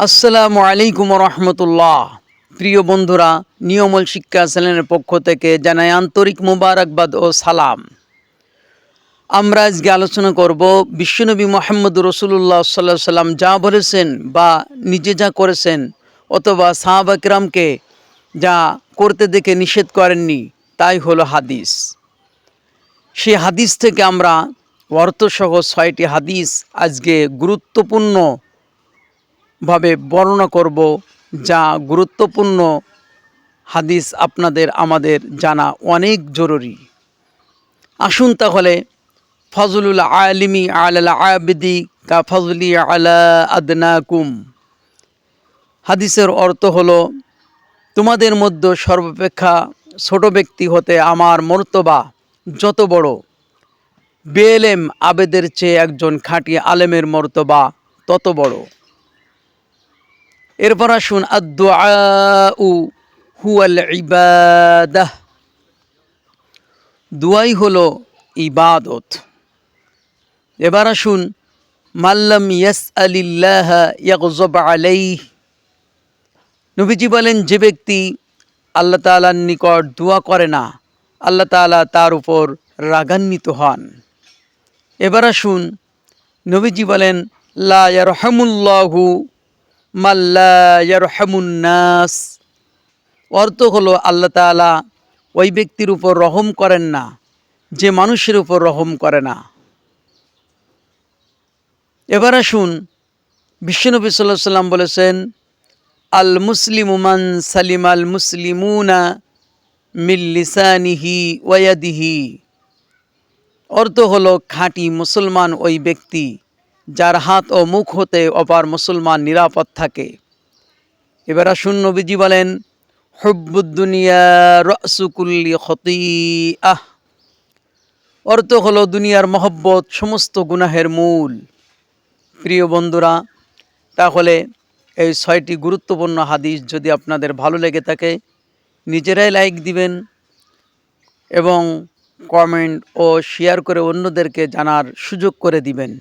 আসসালামু আলাইকুম রহমতুল্লাহ। প্রিয় বন্ধুরা, নিয়মল শিক্ষা চ্যানেলের পক্ষ থেকে জানাই আন্তরিক মুবারকবাদ ও সালাম। আমরা আজকে আলোচনা করব বিশ্বনবী মুহাম্মদ রাসূলুল্লাহ সাল্লাল্লাহু আলাইহি সাল্লাম যা বলেছেন বা নিজে যা করেছেন অথবা সাহাবা কিরামকে যা করতে দেখে নিষেধ করেননি, তাই হলো হাদিস। সেই হাদিস থেকে আমরা অর্থসহ 6টি হাদিস আজকে গুরুত্বপূর্ণভাবে বর্ণনা করব, যা গুরুত্বপূর্ণ হাদিস আপনাদের আমাদের জানা অনেক জরুরি। আসুন তাহলে, ফজলুল আলিমি আলাল আবিদি কা ফজলি আলা আদনাকুম। হাদিসের অর্থ হলো, তোমাদের মধ্যে সর্বাপেক্ষা ছোট ব্যক্তি হতে আমার মর্তবা যত বড়, বেলেম আবেদের চেয়ে একজন খাঁটি আলেমের মর্তবা তত বড়। এরপর আসুন, আদ-দুআউ হুয়াল ইবাদাহ। দুআই হলো ইবাদত। এবার আসুন, মাল্লাম ইয়াসআলিল্লাহ ইয়াগযব আলাইহি। নবীজি বলেন, যে ব্যক্তি আল্লাহ তাআলার নিকট দোয়া করে না, আল্লাহ তাআলা তার উপর রাগান্বিত হন। এবার আসুন, নবীজি বলেন, লা ইয়ারহামুল্লাহু মাল্লা ইয়ারহামুন নাস। অর্থ হলো, আল্লাহ তাআলা ওই ব্যক্তির উপর রহম করেন না যে মানুষের উপর রহম করে না। এবার আসুন, বিশ্বনবী সাল্লাল্লাহু আলাইহি সাল্লাম বলেছেন, আল মুসলিমু মান সালিমাল মুসলিমুনা মিন লিসানিহি ওয়া ইয়াদিহি। অর্থ হলো, খাঁটি মুসলমান ওই ব্যক্তি যার হাত ও মুখ হতে অপার মুসলমান নিরাপদ থাকে। এবার আসুন, নবীজি বলেন, হুব্বুদ দুনিয়া রাসু কুল্লি খতিআহ। অর্থ হলো, দুনিয়ার মহব্বত সমস্ত গুনাহের মূল। প্রিয় বন্ধুরা, তাহলে এই 6টি গুরুত্বপূর্ণ হাদিস যদি আপনাদের ভালো লেগে থাকে, নিজেরাই লাইক দিবেন এবং কমেন্ট ও শেয়ার করে অন্যদেরকে জানার সুযোগ করে দিবেন।